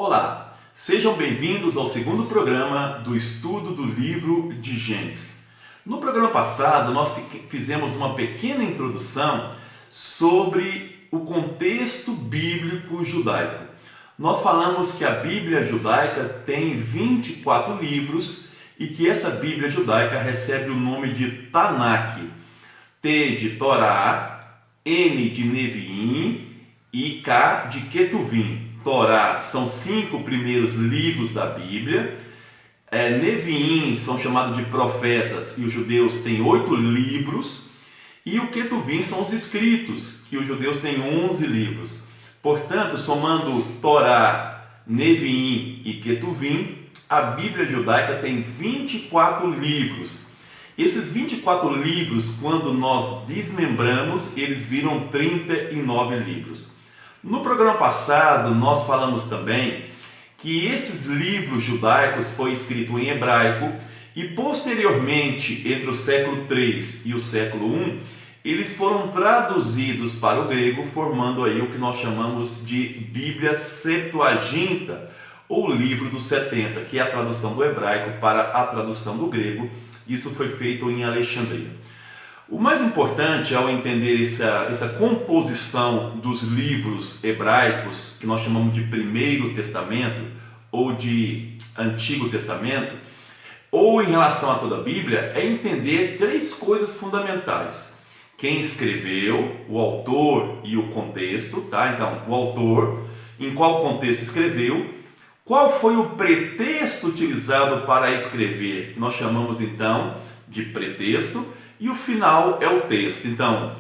Olá, sejam bem-vindos ao segundo programa do estudo do livro de Gênesis. No programa passado, nós fizemos uma pequena introdução sobre o contexto bíblico judaico. Nós falamos que a Bíblia judaica tem 24 livros e que essa Bíblia judaica recebe o nome de Tanakh. T de Torá, N de Neviim e K de Ketuvim. Torá são 5 primeiros livros da Bíblia. Neviim são chamados de profetas e os judeus têm 8 livros. E o Ketuvim são os escritos, que os judeus têm 11 livros. Portanto, somando Torá, Neviim e Ketuvim, a Bíblia judaica tem 24 livros. Esses 24 livros, quando nós desmembramos, eles viram 39 livros. No programa passado, nós falamos também que esses livros judaicos foram escritos em hebraico e posteriormente, entre o século III e o século I, eles foram traduzidos para o grego, formando aí o que nós chamamos de Bíblia Septuaginta, ou Livro dos 70, que é a tradução do hebraico para a tradução do grego. Isso foi feito em Alexandria. O mais importante ao entender essa composição dos livros hebraicos, que nós chamamos de Primeiro Testamento ou de Antigo Testamento, ou em relação a toda a Bíblia, é entender 3 coisas fundamentais. Quem escreveu, o autor e o contexto, tá? Então, o autor, em qual contexto escreveu, qual foi o pretexto utilizado para escrever, nós chamamos então de pretexto, e o final é o texto. Então,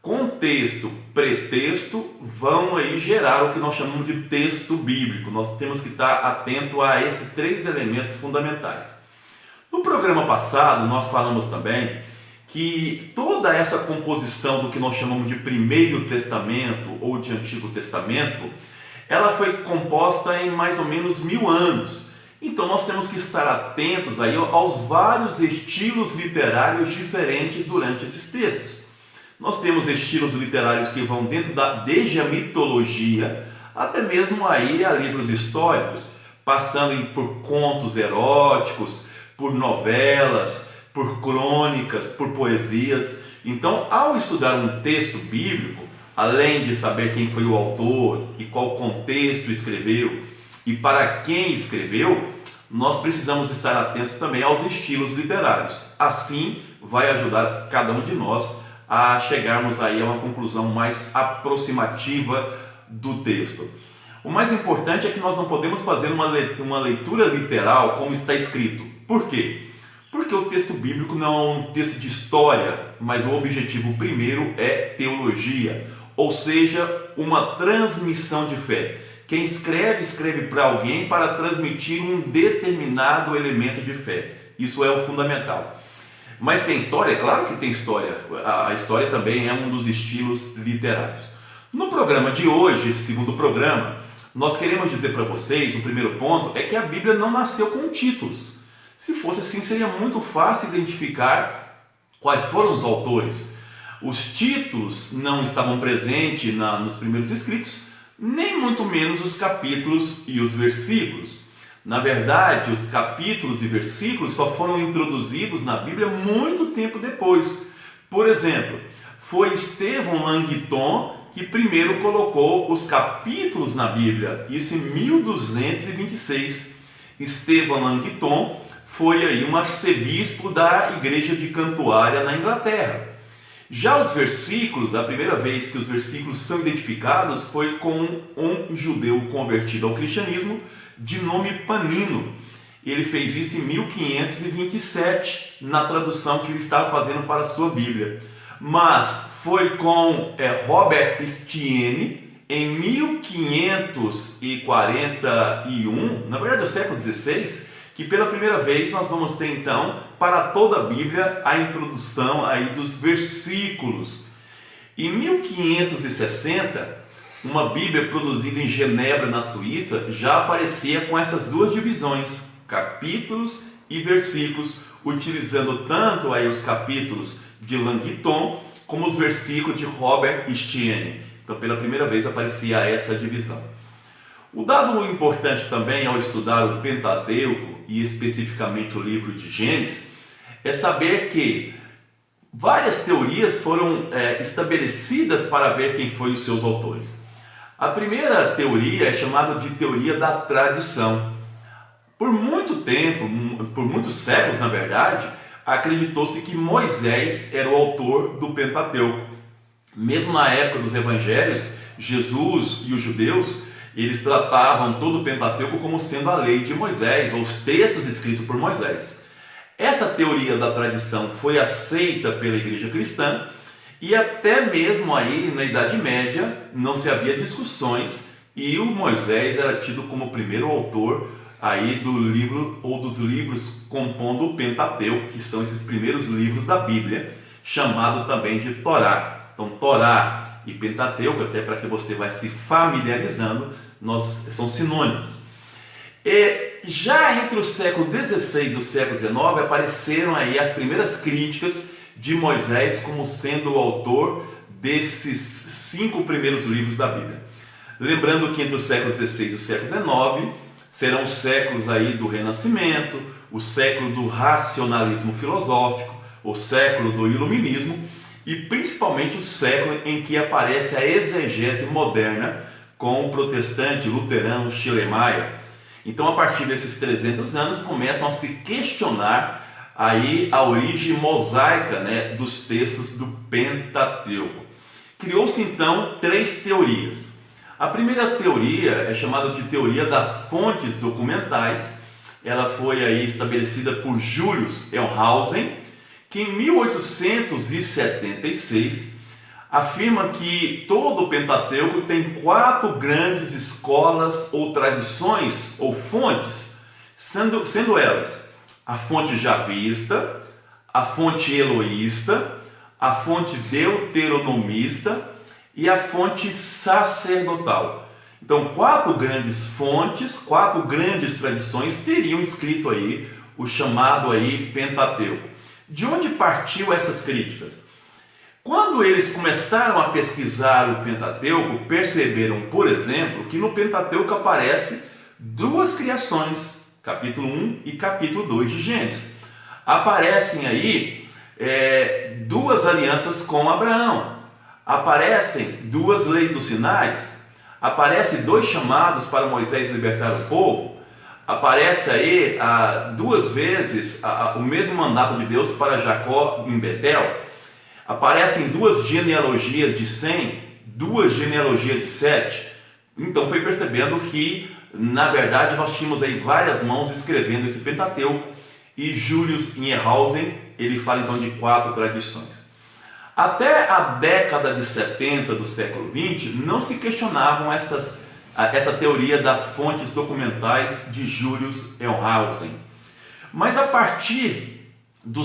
contexto, pretexto vão aí gerar o que nós chamamos de texto bíblico. Nós temos que estar atento a esses 3 elementos fundamentais. No programa passado, nós falamos também que toda essa composição do que nós chamamos de Primeiro Testamento ou de Antigo Testamento, ela foi composta em mais ou menos 1000 anos. Então nós temos que estar atentos aí aos vários estilos literários diferentes durante esses textos. Nós temos estilos literários que vão desde a mitologia até mesmo aí a livros históricos, passando por contos eróticos, por novelas, por crônicas, por poesias. Então, ao estudar um texto bíblico, além de saber quem foi o autor e qual contexto escreveu e para quem escreveu, nós precisamos estar atentos também aos estilos literários. Assim, vai ajudar cada um de nós a chegarmos aí a uma conclusão mais aproximativa do texto. O mais importante é que nós não podemos fazer uma leitura literal como está escrito. Por quê? Porque o texto bíblico não é um texto de história, mas o objetivo primeiro é teologia, ou seja, uma transmissão de fé. Quem escreve para alguém para transmitir um determinado elemento de fé. Isso é o fundamental. Mas tem história? Claro que tem história. A história também é um dos estilos literários. No programa de hoje, esse segundo programa, nós queremos dizer para vocês, o primeiro ponto, é que a Bíblia não nasceu com títulos. Se fosse assim, seria muito fácil identificar quais foram os autores. Os títulos não estavam presentes nos primeiros escritos, nem muito menos os capítulos e os versículos. Na verdade, os capítulos e versículos só foram introduzidos na Bíblia muito tempo depois. Por exemplo, foi Estevão Langton que primeiro colocou os capítulos na Bíblia, isso em 1226. Estevão Langton foi aí um arcebispo da igreja de Cantuária na Inglaterra. Já os versículos, a primeira vez que os versículos são identificados foi com um judeu convertido ao cristianismo de nome Panino. Ele fez isso em 1527 na tradução que ele estava fazendo para a sua Bíblia. Mas foi com Robert Estienne em 1541, na verdade do século XVI, que pela primeira vez nós vamos ter então, para toda a Bíblia, a introdução aí dos versículos. Em 1560, uma Bíblia produzida em Genebra, na Suíça, já aparecia com essas 2 divisões, capítulos e versículos, utilizando tanto aí os capítulos de Langton como os versículos de Robert Estienne. Então, pela primeira vez aparecia essa divisão. O dado importante também ao estudar o Pentateuco e especificamente o livro de Gênesis é saber que várias teorias foram estabelecidas para ver quem foi os seus autores. A primeira teoria é chamada de teoria da tradição. Por muito tempo, por muitos séculos na verdade, acreditou-se que Moisés era o autor do Pentateuco. Mesmo na época dos evangelhos, Jesus e os judeus, eles tratavam todo o Pentateuco como sendo a lei de Moisés, ou os textos escritos por Moisés. Essa teoria da tradição foi aceita pela igreja cristã e até mesmo aí na Idade Média não se havia discussões e o Moisés era tido como o primeiro autor aí do livro ou dos livros compondo o Pentateuco, que são esses primeiros livros da Bíblia, chamado também de Torá. Então, Torá e Pentateuco, até para que você vai se familiarizando, são sinônimos. E já entre o século XVI e o século XIX apareceram aí as primeiras críticas de Moisés como sendo o autor desses 5 primeiros livros da Bíblia. Lembrando que entre o século XVI e o século XIX serão os séculos aí do Renascimento, o século do racionalismo filosófico, o século do iluminismo e principalmente o século em que aparece a exegese moderna com o protestante luterano Schleiermacher. Então, a partir desses 300 anos, começam a se questionar aí a origem mosaica, dos textos do Pentateuco. Criou-se então 3 teorias. A primeira teoria é chamada de teoria das fontes documentais. Ela foi aí estabelecida por Julius Ehlhausen, que em 1876 afirma que todo o Pentateuco tem 4 grandes escolas ou tradições ou fontes, sendo elas a fonte javista, a fonte eloísta, a fonte deuteronomista e a fonte sacerdotal. Então, 4 grandes fontes, 4 grandes tradições teriam escrito aí o chamado aí Pentateuco. De onde partiu essas críticas? Quando eles começaram a pesquisar o Pentateuco, perceberam, por exemplo, que no Pentateuco aparece 2 criações, capítulo 1 e capítulo 2 de Gênesis. Aparecem aí 2 alianças com Abraão, aparecem 2 leis dos sinais, aparecem 2 chamados para Moisés libertar o povo, aparece aí 2 vezes o mesmo mandato de Deus para Jacó em Betel. Aparecem 2 genealogias de Sem, 2 genealogias de Sete. Então foi percebendo que, na verdade, nós tínhamos aí várias mãos escrevendo esse Pentateuco. E Julius Ehlhausen, ele fala então de 4 tradições. Até a década de 70 do século XX, não se questionavam essa teoria das fontes documentais de Julius Ehlhausen. Mas a partir do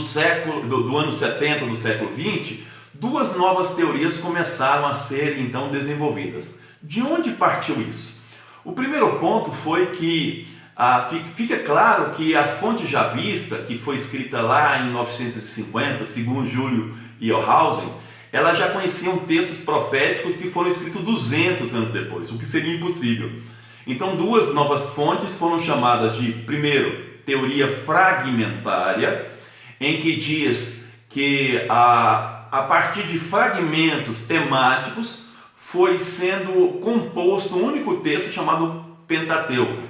ano 70 do século 20, 2 novas teorias começaram a ser então desenvolvidas. De onde partiu isso? O primeiro ponto foi que fica claro que a fonte javista, que foi escrita lá em 1950, segundo Júlio Ehlhausen, ela já conhecia textos proféticos que foram escritos 200 anos depois, o que seria impossível. Então, 2 novas fontes foram chamadas de, primeiro, teoria fragmentária, em que diz que a partir de fragmentos temáticos foi sendo composto um único texto chamado Pentateuco.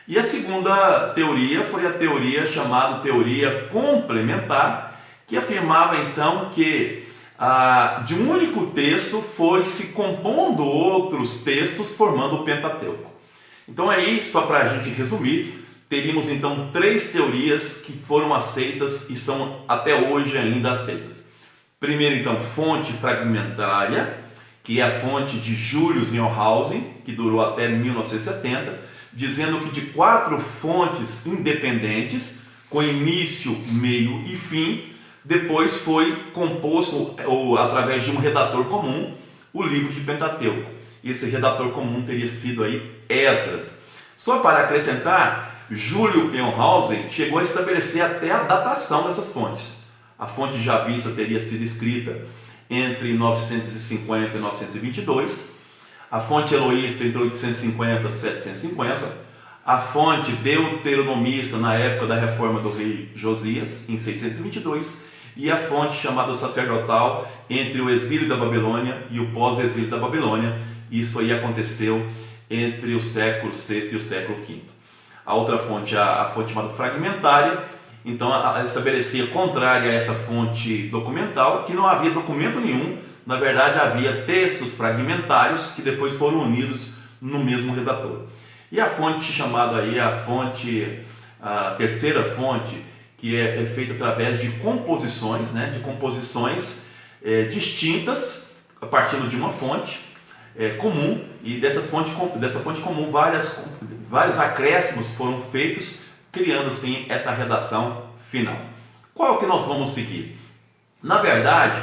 E a segunda teoria foi a teoria chamada teoria complementar, que afirmava então que de um único texto foi se compondo outros textos formando o Pentateuco. Então aí, só para a gente resumir, teríamos então 3 teorias que foram aceitas e são até hoje ainda aceitas. Primeiro então, fonte fragmentária, que é a fonte de Julius Ehlhausen, que durou até 1970, dizendo que de 4 fontes independentes, com início, meio e fim, depois foi composto, ou através de um redator comum, o livro de Pentateuco. Esse redator comum teria sido aí Esdras. Só para acrescentar, Júlio Ehlhausen chegou a estabelecer até a datação dessas fontes. A fonte javista teria sido escrita entre 950 e 922, a fonte eloísta entre 850 e 750, a fonte deuteronomista na época da reforma do rei Josias, em 622, e a fonte chamada sacerdotal entre o exílio da Babilônia e o pós-exílio da Babilônia. Isso aí aconteceu entre o século VI e o século V. A outra fonte, a fonte chamada fragmentária, então estabelecia contrária a essa fonte documental, que não havia documento nenhum, na verdade havia textos fragmentários que depois foram unidos no mesmo redator. E a fonte chamada aí, a terceira fonte, que é feita através de composições, de composições distintas, a partir de uma fonte comum, e dessa fonte comum vários acréscimos foram feitos, criando assim essa redação final. Qual que nós vamos seguir? Na verdade,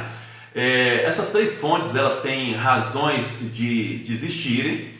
essas três fontes elas têm razões de existirem.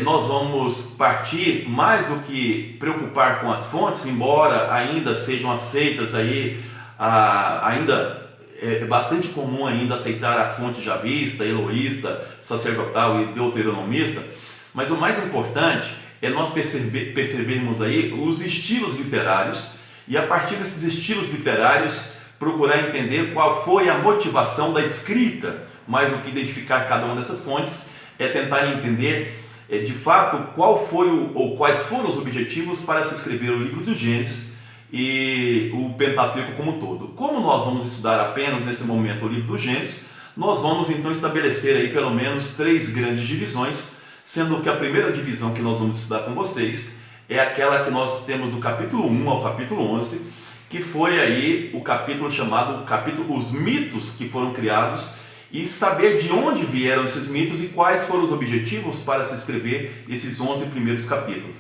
Nós vamos partir mais do que preocupar com as fontes, embora ainda sejam aceitas aí, ainda é bastante comum ainda aceitar a fonte javista, eloísta, sacerdotal e deuteronomista, mas o mais importante é nós percebermos aí os estilos literários e a partir desses estilos literários procurar entender qual foi a motivação da escrita. Mais do que identificar cada uma dessas fontes, é tentar entender de fato quais foram os objetivos para se escrever o livro do Gênesis e o Pentateuco como um todo. Como nós vamos estudar apenas nesse momento o livro do Gênesis, nós vamos então estabelecer aí pelo menos três grandes divisões, sendo que a primeira divisão que nós vamos estudar com vocês é aquela que nós temos do capítulo 1 ao capítulo 11, que foi aí o capítulo chamado Os Mitos que foram criados, e saber de onde vieram esses mitos e quais foram os objetivos para se escrever esses 11 primeiros capítulos.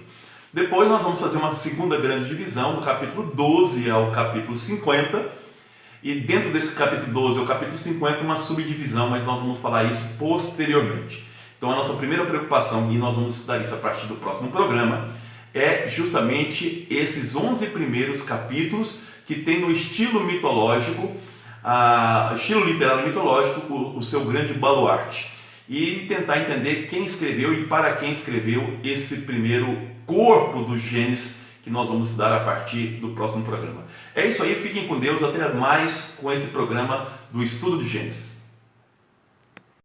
Depois nós vamos fazer uma segunda grande divisão, do capítulo 12 ao capítulo 50, e dentro desse capítulo 12 ao capítulo 50 uma subdivisão, mas nós vamos falar isso posteriormente. Então a nossa primeira preocupação, e nós vamos estudar isso a partir do próximo programa, é justamente esses 11 primeiros capítulos que tem no estilo mitológico, estilo literário mitológico, o seu grande baluarte. E tentar entender quem escreveu e para quem escreveu esse primeiro corpo do Gênesis que nós vamos estudar a partir do próximo programa. É isso aí, fiquem com Deus, até mais com esse programa do Estudo de Gênesis.